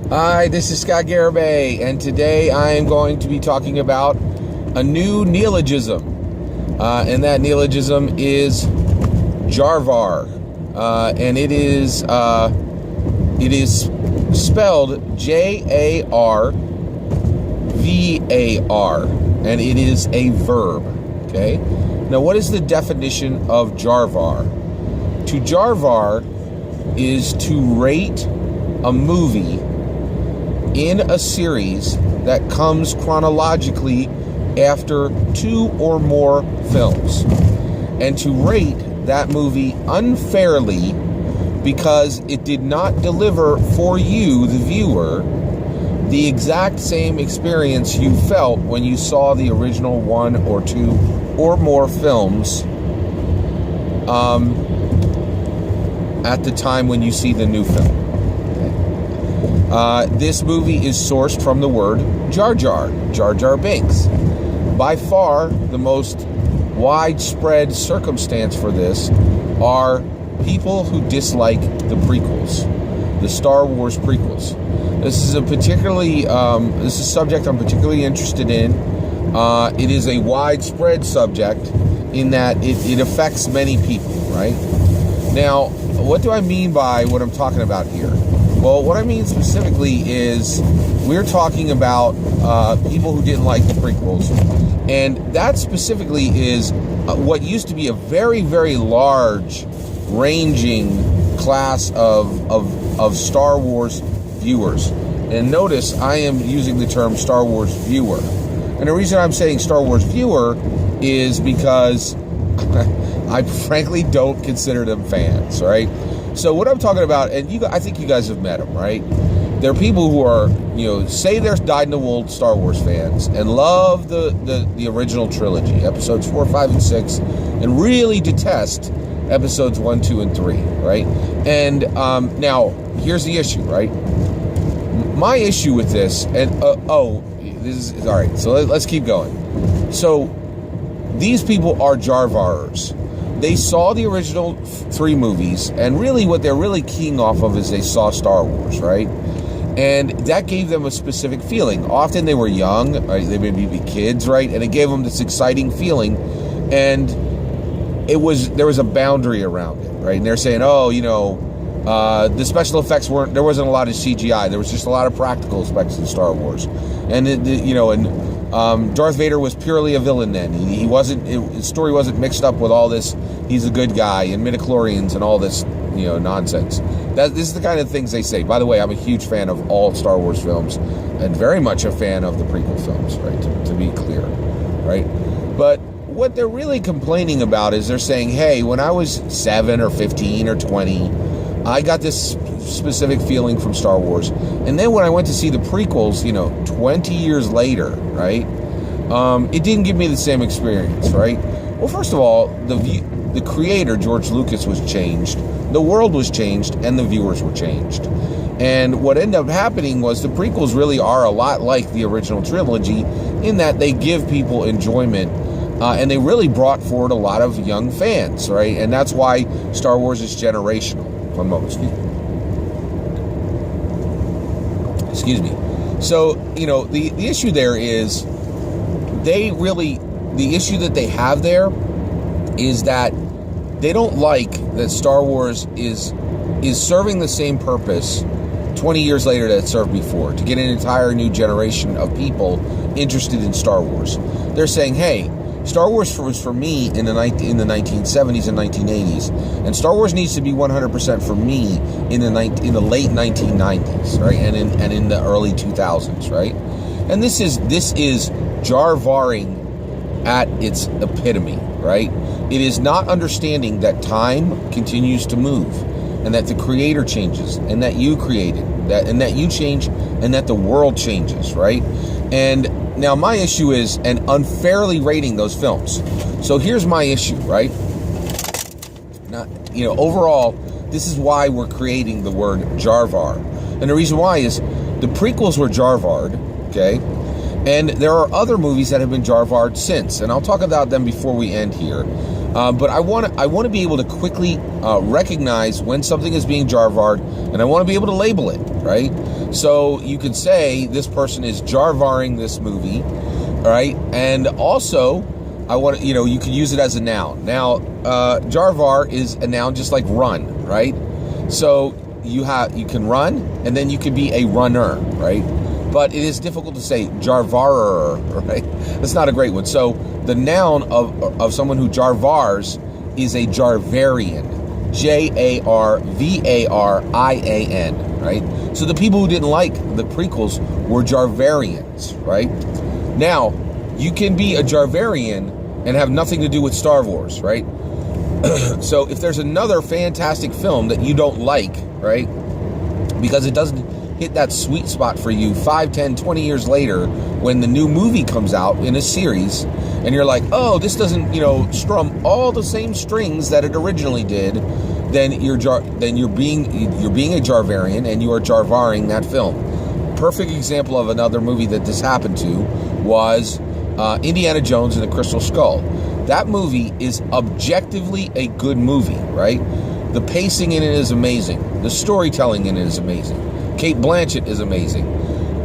Hi, this is Scott Garibay, and today I am going to be talking about a new neologism, and that neologism is Jarvar, and it is spelled J-A-R-V-A-R, and it is a verb. Okay. Now, what is the definition of Jarvar? To Jarvar is to rate a movie in a series that comes chronologically after two or more films, and to rate that movie unfairly because it did not deliver for you, the viewer, the exact same experience you felt when you saw the original one or two or more films at the time when you see the new film. This movie is sourced from the word Jar Jar Binks. By far, the most widespread circumstance for this are people who dislike the prequels, the Star Wars prequels. This is a subject I'm particularly interested in. It is a widespread subject in that it affects many people, right? Now, what do I mean by what I'm talking about here? Well, what I mean specifically is we're talking about people who didn't like the prequels. And that specifically is what used to be a very, very large ranging class of Star Wars viewers. And notice I am using the term Star Wars viewer. And the reason I'm saying Star Wars viewer is because I frankly don't consider them fans, right? So what I'm talking about, and I think you guys have met them, right? There are people who are, say they're dyed-in-the-wool Star Wars fans and love the original trilogy, episodes 4, 5, and 6, and really detest episodes 1, 2, and 3, right? And now, here's the issue, right? My issue with this, and this is, all right, so let's keep going. So, these people are Jarvarers. They saw the original 3 movies, and really what they're really keying off of is they saw Star Wars, right? And that gave them a specific feeling. Often they were young, right? They may be kids, right? And it gave them this exciting feeling, and there was a boundary around it, right? And they're saying, the special effects there wasn't a lot of CGI. There was just a lot of practical effects in Star Wars, and Darth Vader was purely a villain then. His story wasn't mixed up with all this. He's a good guy and midichlorians and all this, nonsense. This is the kind of things they say. By the way, I'm a huge fan of all Star Wars films and very much a fan of the prequel films, right? To be clear, right? But what they're really complaining about is they're saying, hey, when I was 7 or 15 or 20, I got this specific feeling from Star Wars. And then when I went to see the prequels, 20 years later, right, it didn't give me the same experience, right? Well, first of all, the creator, George Lucas, was changed, the world was changed, and the viewers were changed. And what ended up happening was the prequels really are a lot like the original trilogy in that they give people enjoyment, and they really brought forward a lot of young fans, right? And that's why Star Wars is generational. One moment, excuse me. So, the issue there is the issue that they have there is that they don't like that Star Wars is serving the same purpose 20 years later that it served before, to get an entire new generation of people interested in Star Wars. They're saying, hey, Star Wars was for me in the 1970s and 1980s, and Star Wars needs to be 100% for me in the late 1990s, right, and in the early 2000s, right. And this is Jarvaring at its epitome, right. It is not understanding that time continues to move, and that the creator changes, and that you created and that you change, and that the world changes, right. And now, my issue is unfairly rating those films. So here's my issue, right? Now, overall, this is why we're creating the word Jarvar. And the reason why is the prequels were Jarvarred, okay? And there are other movies that have been Jarvarred since, and I'll talk about them before we end here. But I want to be able to quickly recognize when something is being Jarvarred, and I want to be able to label it, right? So you could say this person is Jarvaring this movie, right? And also, you could use it as a noun. Now, Jarvar is a noun just like run, right? So you can run, and then you could be a runner, right? But it is difficult to say Jarvarer, right? That's not a great one. So the noun of someone who Jarvars is a Jarvarian. Jarvarian, right? So the people who didn't like the prequels were Jarvarians, right? Now, you can be a Jarvarian and have nothing to do with Star Wars, right? So if there's another fantastic film that you don't like, right, because it doesn't hit that sweet spot for you 5, 10, 20 years later when the new movie comes out in a series, and you're like, oh, this doesn't, strum all the same strings that it originally did, then you're being a Jarvarian, and you are Jarvaring that film. Perfect example of another movie that this happened to was Indiana Jones and the Crystal Skull. That movie is objectively a good movie, right? The pacing in it is amazing. The storytelling in it is amazing. Kate Blanchett is amazing.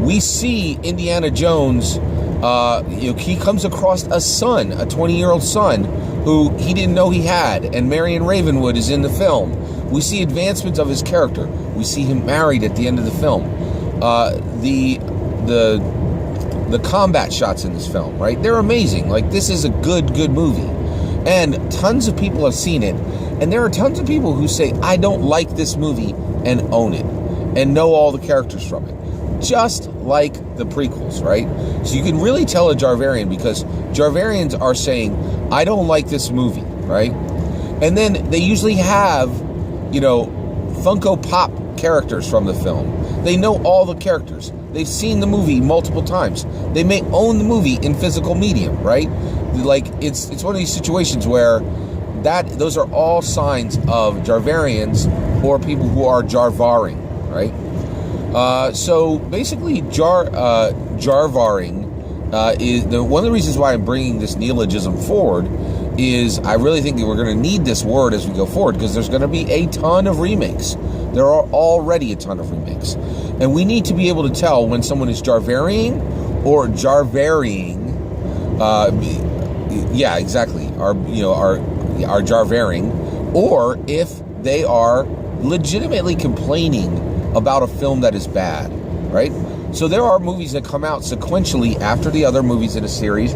We see Indiana Jones, he comes across a son, a 20-year-old son, who he didn't know he had, and Marion Ravenwood is in the film. We see advancements of his character. We see him married at the end of the film. The combat shots in this film, right? They're amazing. Like, this is a good movie. And tons of people have seen it. And there are tons of people who say, I don't like this movie, and own it. And know all the characters from it. Just like the prequels, right? So you can really tell a Jarvarian, because Jarvarians are saying, I don't like this movie, right? And then they usually have, Funko Pop characters from the film. They know all the characters. They've seen the movie multiple times. They may own the movie in physical medium, right? Like, it's one of these situations where those are all signs of Jarvarians or people who are Jarvaring, right? So basically, Jarvaring is one of the reasons why I'm bringing this neologism forward. Is I really think that we're going to need this word as we go forward, because there's going to be a ton of remakes. There are already a ton of remakes, and we need to be able to tell when someone is Jarvarying or Jarvarying. Yeah, exactly. Are Jarvarying, or if they are legitimately complaining about a film that is bad, right? So there are movies that come out sequentially after the other movies in a series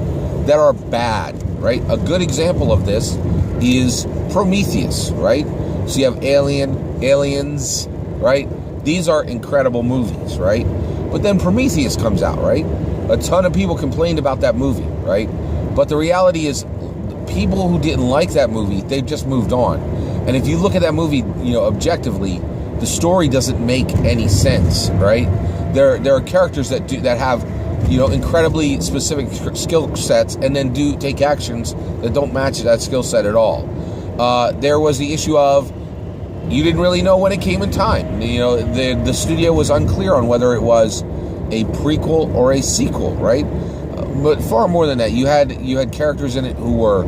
that are bad, right? A good example of this is Prometheus, right? So you have Aliens, right? These are incredible movies, right? But then Prometheus comes out, right? A ton of people complained about that movie, right? But the reality is, people who didn't like that movie, they've just moved on. And if you look at that movie, objectively, the story doesn't make any sense, right? There are characters that have, incredibly specific skill sets, and then take actions that don't match that skill set at all. There was the issue of, you didn't really know when it came in time. The studio was unclear on whether it was a prequel or a sequel, right? But far more than that, you had characters in it who were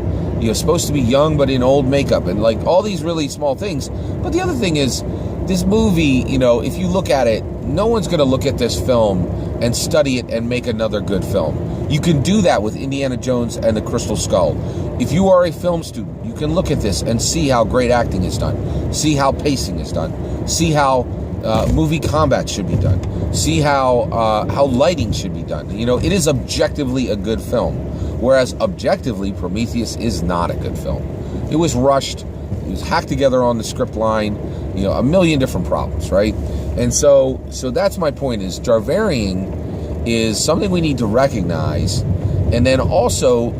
supposed to be young but in old makeup, and like all these really small things. But the other thing is, this movie, if you look at it, no one's going to look at this film and study it and make another good film. You can do that with Indiana Jones and the Crystal Skull. If you are a film student, you can look at this and see how great acting is done, see how pacing is done, see how movie combat should be done, see how lighting should be done. It is objectively a good film, whereas objectively, Prometheus is not a good film. It was rushed. It was hacked together on the script line. A million different problems, right? And so that's my point, is Jarvarying is something we need to recognize. And then also,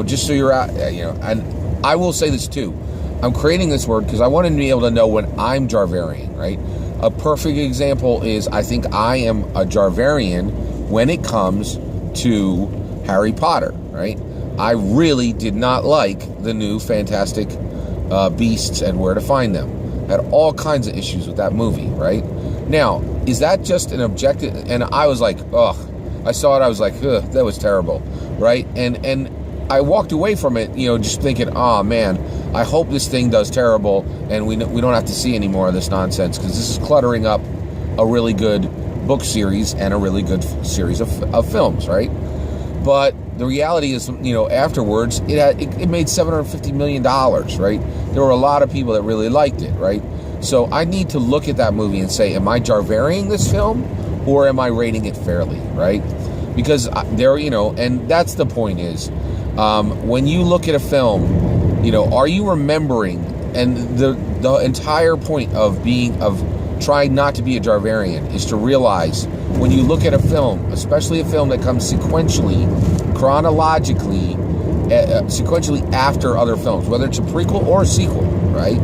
just so you're out, and I will say this too, I'm creating this word because I want to be able to know when I'm Jarvarying, right? A perfect example is, I think I am a Jarvarian when it comes to Harry Potter, right? I really did not like the new Fantastic Beasts and Where to Find Them. Had all kinds of issues with that movie, right? Now, is that just an objective? And I was like, ugh. I saw it, I was like, ugh, that was terrible, right? And I walked away from it, just thinking, oh man, I hope this thing does terrible, and we don't have to see any more of this nonsense, because this is cluttering up a really good book series and a really good series of films, right? But the reality is, afterwards, it made $750 million, right? There were a lot of people that really liked it, right? So I need to look at that movie and say, am I Jarvarying this film, or am I rating it fairly, right? Because and that's the point is, when you look at a film, are you remembering? And the entire point of trying not to be a Jarvarian is to realize when you look at a film, especially a film that comes sequentially, chronologically, sequentially after other films, whether it's a prequel or a sequel, right?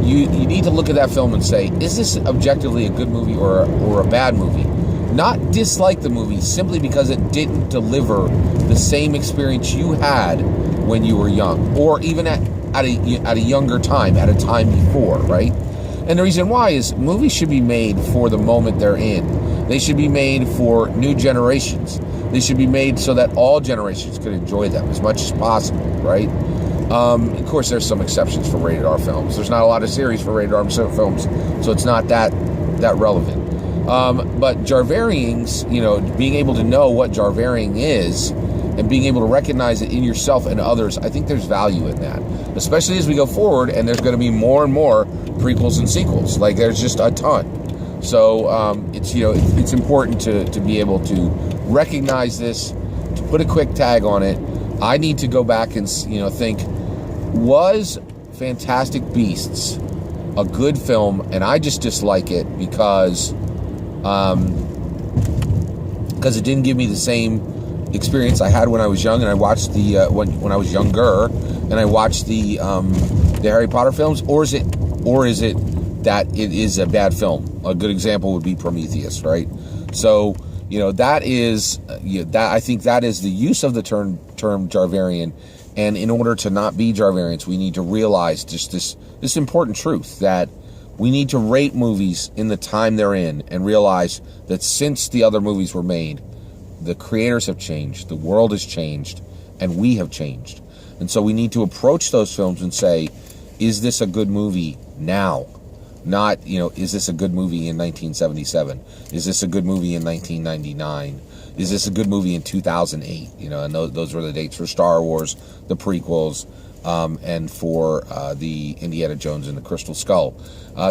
You need to look at that film and say, is this objectively a good movie or a bad movie? Not dislike the movie simply because it didn't deliver the same experience you had when you were young, or even at a younger time, at a time before, right? And the reason why is movies should be made for the moment they're in. They should be made for new generations. They should be made so that all generations could enjoy them as much as possible, right? Of course, there's some exceptions for rated R films. There's not a lot of series for rated R films, so it's not that relevant. But Jarvaryings, being able to know what Jarvarying is and being able to recognize it in yourself and others, I think there's value in that, especially as we go forward, and there's going to be more and more prequels and sequels. Like, there's just a ton. So it's important to be able to recognize this, to put a quick tag on it. I need to go back and think, was Fantastic Beasts a good film, and I just dislike it because it didn't give me the same experience I had when I was young, and I watched the when I was younger, and I watched the Harry Potter films, or is it that it is a bad film? A good example would be Prometheus, right? So that is that I think that is the use of the term Jarvarian, and in order to not be Jarvarians, we need to realize just this important truth that we need to rate movies in the time they're in, and realize that since the other movies were made, the creators have changed, the world has changed, and we have changed. And so we need to approach those films and say, is this a good movie now? Not, is this a good movie in 1977? Is this a good movie in 1999? Is this a good movie in 2008? And those were the dates for Star Wars, the prequels, and for the Indiana Jones and the Crystal Skull.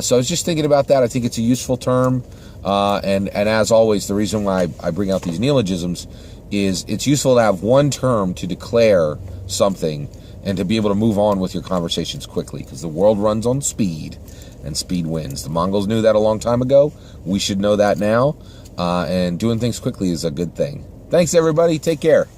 So I was just thinking about that. I think it's a useful term. And as always, the reason why I bring out these neologisms is it's useful to have one term to declare something and to be able to move on with your conversations quickly, because the world runs on speed, and speed wins. The Mongols knew that a long time ago. We should know that now. And doing things quickly is a good thing. Thanks, everybody. Take care.